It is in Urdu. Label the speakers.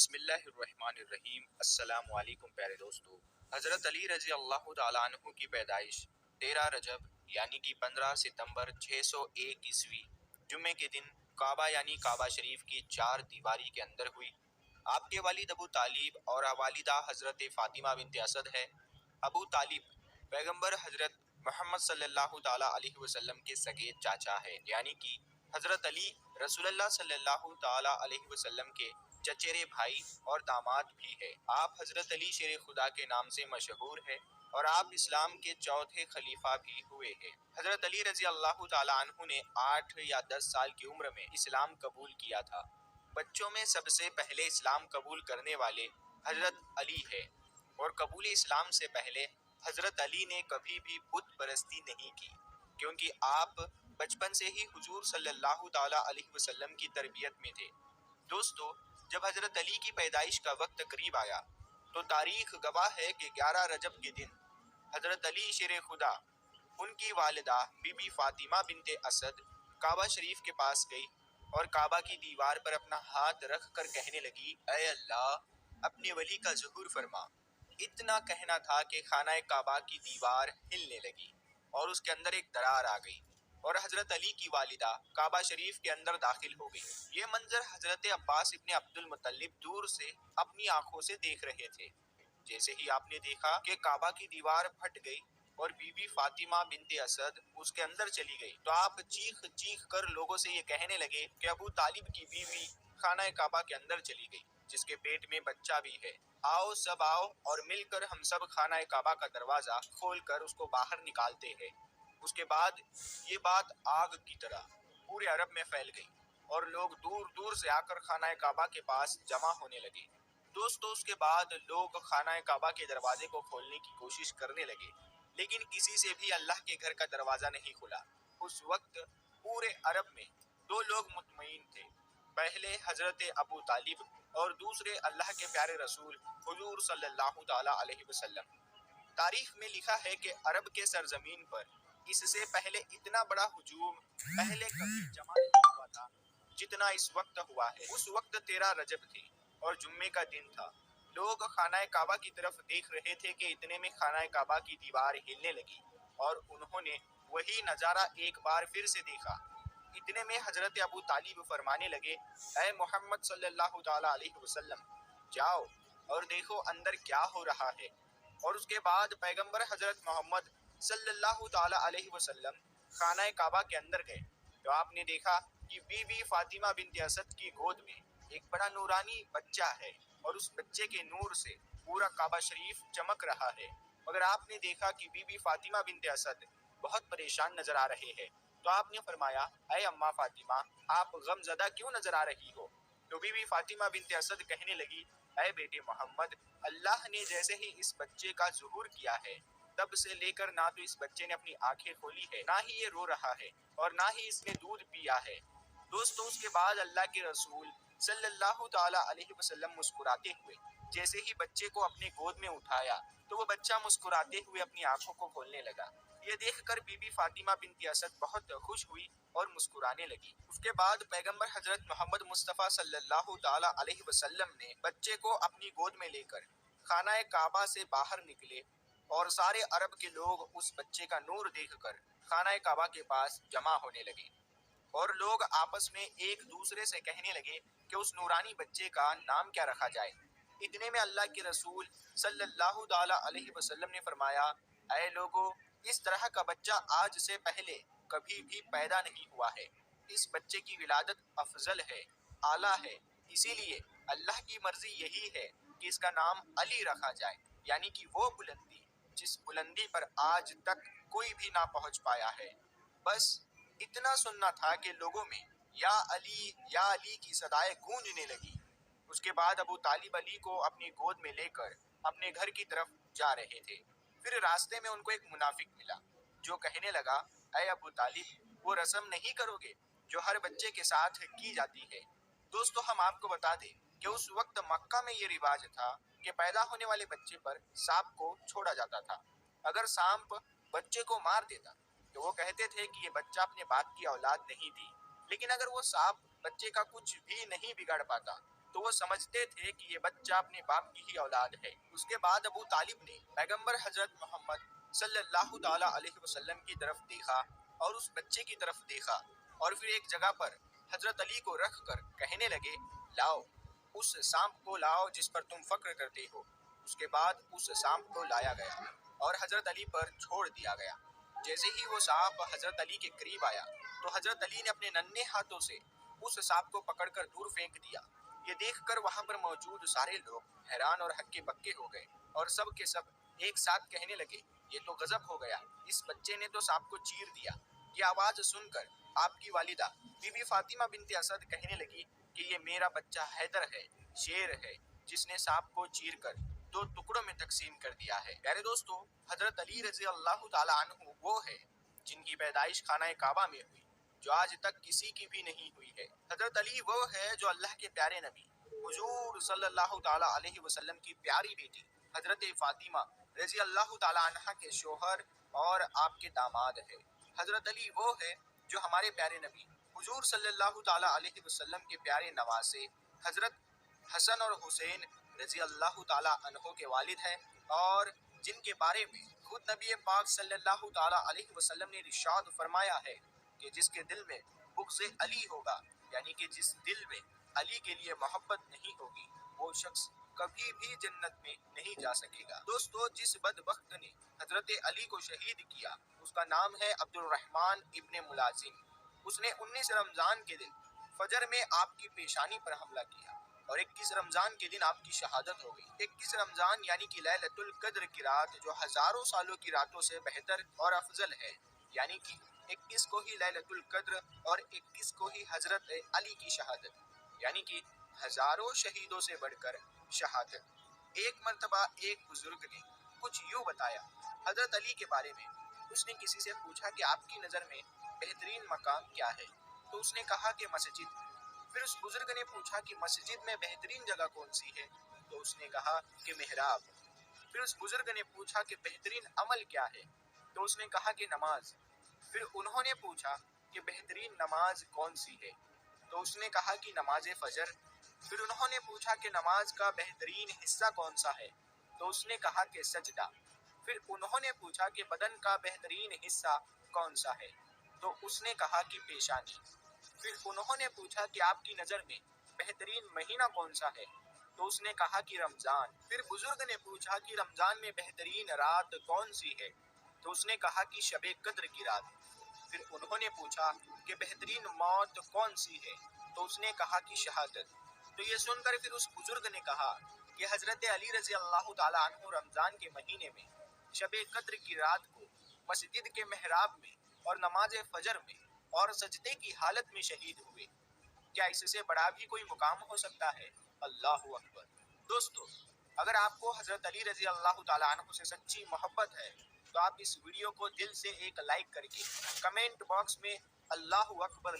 Speaker 1: بسم اللہ الرحمن الرحیم۔ السلام علیکم پیارے دوستو۔ حضرت علی رضی اللہ تعالیٰ عنہ کی پیدائش 13 رجب یعنی کہ 15 ستمبر 601 عیسوی جمعے کے دن کعبہ یعنی کعبہ شریف کی چار دیواری کے اندر ہوئی۔ آپ کے والد ابو طالب اور والدہ حضرت فاطمہ بنت اسد ہے۔ ابو طالب پیغمبر حضرت محمد صلی اللہ تعالیٰ علیہ وسلم کے سگے چاچا ہے، یعنی کہ حضرت علی رسول اللہ صلی اللہ تعالیٰ علیہ وسلم کے چچیرے بھائی اور داماد بھی ہے۔ آپ حضرت علی شیر خدا کے نام سے مشہور ہے اور آپ اسلام کے چوتھے خلیفہ بھی ہوئے ہیں۔ حضرت علی رضی اللہ تعالیٰ عنہ نے 8 یا 10 سال کی عمر میں اسلام قبول کیا تھا۔ بچوں میں سب سے پہلے اسلام قبول کرنے والے حضرت علی ہے، اور قبول اسلام سے پہلے حضرت علی نے کبھی بھی بت پرستی نہیں کی، کیونکہ آپ بچپن سے ہی حضور صلی اللہ تعالیٰ علیہ وسلم کی تربیت میں تھے۔ دوستو، جب حضرت علی کی پیدائش کا وقت قریب آیا تو تاریخ گواہ ہے کہ 11 رجب کے دن حضرت علی شیر خدا ان کی والدہ بی بی فاطمہ بنت اسد کعبہ شریف کے پاس گئی اور کعبہ کی دیوار پر اپنا ہاتھ رکھ کر کہنے لگی، اے اللہ، اپنے ولی کا ظہور فرما۔ اتنا کہنا تھا کہ خانہ کعبہ کی دیوار ہلنے لگی اور اس کے اندر ایک درار آ گئی اور حضرت علی کی والدہ کعبہ شریف کے اندر داخل ہو گئی۔ یہ منظر حضرت عباس ابن عبد المطلب دور سے اپنی آنکھوں سے دیکھ رہے تھے۔ جیسے ہی آپ نے دیکھا کہ کعبہ کی دیوار پھٹ گئی اور بی بی فاطمہ بنت اسد اس کے اندر چلی گئی، تو آپ چیخ چیخ کر لوگوں سے یہ کہنے لگے کہ ابو طالب کی بیوی خانہ کعبہ کے اندر چلی گئی، جس کے پیٹ میں بچہ بھی ہے۔ آؤ سب آؤ اور مل کر ہم سب خانہ کعبہ کا دروازہ کھول کر اس کو باہر نکالتے ہیں۔ اس کے بعد یہ بات آگ کی طرح پورے عرب میں پھیل گئی اور لوگ دور دور سے آ کر خانہ کعبہ کے پاس جمع ہونے لگے۔ دوستو، اس کے بعد لوگ خانہ کعبہ کے دروازے کو کھولنے کی کوشش کرنے لگے، لیکن کسی سے بھی اللہ کے گھر کا دروازہ نہیں کھلا۔ اس وقت پورے عرب میں 2 لوگ مطمئن تھے، پہلے حضرت ابو طالب اور دوسرے اللہ کے پیارے رسول حضور صلی اللہ تعالیٰ علیہ وسلم۔ تاریخ میں لکھا ہے کہ عرب کے سرزمین پر اس سے پہلے اتنا بڑا ہجوم پہلے کبھی جمع نہیں ہوا تھا جتنا اس وقت ہوا ہے۔ اس وقت 13 رجب تھی اور جمعے کا دن تھا۔ لوگ خانہ کعبہ کی طرف دیکھ رہے تھے کہ اتنے میں خانہ کعبہ کی دیوار ہلنے لگی اور انہوں نے وہی نظارہ ایک بار پھر سے دیکھا۔ اتنے میں حضرت ابو طالب فرمانے لگے، اے محمد صلی اللہ تعالیٰ علیہ وسلم، جاؤ اور دیکھو اندر کیا ہو رہا ہے۔ اور اس کے بعد پیغمبر حضرت محمد صلی اللہ تعالیٰ علیہ وسلم خانہ کعبہ کے اندر گئے تو آپ نے دیکھا کہ بی بی فاطمہ بنت اسد کی گود میں ایک بڑا نورانی بچہ ہے اور اس بچے کے نور سے پورا کعبہ شریف چمک رہا ہے۔ مگر آپ نے دیکھا کہ بی بی فاطمہ بنت اسد بہت پریشان نظر آ رہے ہیں، تو آپ نے فرمایا، اے اماں فاطمہ، آپ غم زدہ کیوں نظر آ رہی ہو؟ تو بی بی فاطمہ بنت اسد کہنے لگی، اے بیٹے محمد، اللہ نے جیسے ہی اس بچے کا ظہور کیا ہے، تب سے لے کر نہ تو اس بچے نے اپنی آنکھیں کھولی ہے، نہ ہی یہ رو رہا ہے اور نہ ہی اس نے دودھ پیا ہے۔ دوستو، اس کے بعد اللہ کے رسول صلی اللہ تعالیٰ علیہ وسلم مسکراتے ہوئے جیسے ہی بچے کو اپنے گود میں اٹھایا تو وہ بچہ مسکراتے ہوئے اپنی آنکھوں کو کھولنے لگا۔ یہ دیکھ کر بی بی فاطمہ بنت اسد بہت خوش ہوئی اور مسکرانے لگی۔ اس کے بعد پیغمبر حضرت محمد مصطفیٰ صلی اللہ تعالیٰ علیہ وسلم نے بچے کو اپنی گود میں لے کر خانہ کعبہ سے باہر نکلے اور سارے عرب کے لوگ اس بچے کا نور دیکھ کر خانہ کعبہ کے پاس جمع ہونے لگے اور لوگ آپس میں ایک دوسرے سے کہنے لگے کہ اس نورانی بچے کا نام کیا رکھا جائے۔ اتنے میں اللہ کے رسول صلی اللہ تعالیٰ علیہ وسلم نے فرمایا، اے لوگو، اس طرح کا بچہ آج سے پہلے کبھی بھی پیدا نہیں ہوا ہے۔ اس بچے کی ولادت افضل ہے، اعلیٰ ہے، اسی لیے اللہ کی مرضی یہی ہے کہ اس کا نام علی رکھا جائے، یعنی کہ وہ بلندی جس بلندی پر آج تک کوئی بھی نہ پہنچ پایا ہے۔ بس اتنا سننا تھا کہ لوگوں میں یا علی کی صدائیں گونجنے لگی۔ اس کے بعد ابو طالب علی کو اپنی گود میں لے کر اپنے گھر کی طرف جا رہے تھے۔ پھر راستے میں ان کو ایک منافق ملا جو کہنے لگا، اے ابو طالب، وہ رسم نہیں کرو گے جو ہر بچے کے ساتھ کی جاتی ہے؟ دوستو، ہم آپ کو بتا دیں کہ اس وقت مکہ میں یہ رواج تھا کہ پیدا ہونے والے بچے پر سانپ کو چھوڑا جاتا تھا۔ اگر سانپ بچے کو مار دیتا تو وہ کہتے تھے کہ یہ بچہ اپنے باپ کی اولاد نہیں تھی، لیکن اگر وہ سانپ بچے کا کچھ بھی نہیں بگاڑ پاتا تو وہ سمجھتے تھے کہ یہ بچہ اپنے باپ کی ہی اولاد ہے۔ اس کے بعد ابو طالب نے پیغمبر حضرت محمد صلی اللہ تعالیٰ علیہ وسلم کی طرف دیکھا اور اس بچے کی طرف دیکھا، اور پھر ایک جگہ پر حضرت علی کو رکھ کر کہنے لگے، لاؤ اس سانپ کو لاؤ جس پر تم فخر کرتے ہو۔ اس کے بعد اس سانپ کو لایا گیا اور حضرت علی پر چھوڑ دیا گیا۔ جیسے ہی وہ سانپ حضرت علی کے قریب آیا تو حضرت علی نے اپنے ننھے ہاتھوں سے اس سانپ کو پکڑ کر دور پھینک دیا۔ یہ دیکھ کر وہاں پر موجود سارے لوگ حیران اور ہکے بکے ہو گئے، اور سب کے سب ایک ساتھ کہنے لگے، یہ تو غضب ہو گیا، اس بچے نے تو سانپ کو چیر دیا۔ یہ آواز سن کر آپ کی والدہ بی بی فاطمہ بنت اسد کہنے لگی کہ یہ میرا بچہ حیدر ہے، شیر ہے، جس نے سانپ کو چیر کر 2 ٹکڑوں میں تقسیم کر دیا ہے۔ پیارے دوستو، حضرت علی رضی اللہ تعالیٰ عنہ وہ ہے جن کی پیدائش خانہ کعبہ میں ہوئی، جو آج تک کسی کی بھی نہیں ہوئی ہے۔ حضرت علی وہ ہے جو اللہ کے پیارے نبی حضور صلی اللہ تعالیٰ علیہ وسلم کی پیاری بیٹی حضرت فاطمہ رضی اللہ تعالیٰ عنہ کے شوہر اور آپ کے داماد ہے۔ حضرت علی وہ ہے جو ہمارے پیارے نبی حضور صلی اللہ تعالیٰ علیہ وسلم کے پیارے نواسے حضرت حسن اور حسین رضی اللہ تعالیٰ عنہ کے والد ہیں، اور جن کے بارے میں خود نبی پاک صلی اللہ تعالیٰ علیہ وسلم نے ارشاد فرمایا ہے کہ جس کے دل میں بغض علی ہوگا، یعنی کہ جس دل میں علی کے لیے محبت نہیں ہوگی، وہ شخص کبھی بھی جنت میں نہیں جا سکے گا۔ دوستو، جس بدبخت نے حضرت علی کو شہید کیا اس کا نام ہے عبد الرحمن ابن ملازم۔ اس نے 19 رمضان کے دن فجر میں آپ کی پیشانی پر حملہ کیا اور 21 رمضان کے دن آپ کی شہادت ہو گئی۔ 21 رمضان یعنی کہ لیلۃ القدر کی رات، جو ہزاروں سالوں کی راتوں سے بہتر اور افضل ہے، یعنی کہ 21 کو ہی لیلۃ القدر اور 21 کو ہی حضرت علی کی شہادت، یعنی کہ ہزاروں شہیدوں سے بڑھ کر شہادت۔ ایک مرتبہ ایک بزرگ نے کچھ یوں بتایا حضرت علی کے بارے میں۔ اس نے کسی سے پوچھا کہ آپ کی نظر میں بہترین مقام کیا ہے؟ تو اس نے کہا کہ مسجد۔ پھر اس بزرگ نے پوچھا کہ مسجد میں بہترین جگہ کون سی ہے؟ تو اس نے کہا کہ محراب۔ پھر اس بزرگ نے پوچھا کہ بہترین عمل کیا ہے؟ تو اس نے کہا کہ نماز۔ پھر انہوں نے پوچھا کہ بہترین نماز کون سی ہے؟ تو اس نے کہا کہ نماز فجر۔ پھر انہوں نے پوچھا کہ نماز کا بہترین حصہ کون سا ہے؟ تو اس نے کہا کہ سجدہ۔ پھر انہوں نے پوچھا کہ بدن کا بہترین حصہ کون سا ہے؟ تو اس نے کہا کہ پیشانی۔ پھر انہوں نے پوچھا کہ آپ کی نظر میں بہترین مہینہ کون سا ہے؟ تو اس نے کہا کہ رمضان۔ پھر بزرگ نے پوچھا کہ رمضان میں بہترین رات کون سی ہے؟ تو اس نے کہا کہ شب قدر کی رات۔ پھر انہوں نے پوچھا کہ بہترین موت کون سی ہے؟ تو اس نے کہا کہ شہادت۔ تو یہ سن کر پھر اس بزرگ نے کہا کہ حضرت علی رضی اللہ تعالیٰ عنہ رمضان کے مہینے میں شب قدر کی رات کو مسجد کے محراب میں اور نماز فجر میں اور سجدے کی حالت میں شہید ہوئے۔ کیا اس سے بڑا بھی کوئی مقام ہو سکتا ہے؟ اللہ اکبر۔ دوستو، اگر آپ کو حضرت علی رضی اللہ تعالیٰ عنہ سے سچی محبت ہے تو آپ اس ویڈیو کو دل سے ایک لائک کر کے کمنٹ باکس میں اللہ اکبر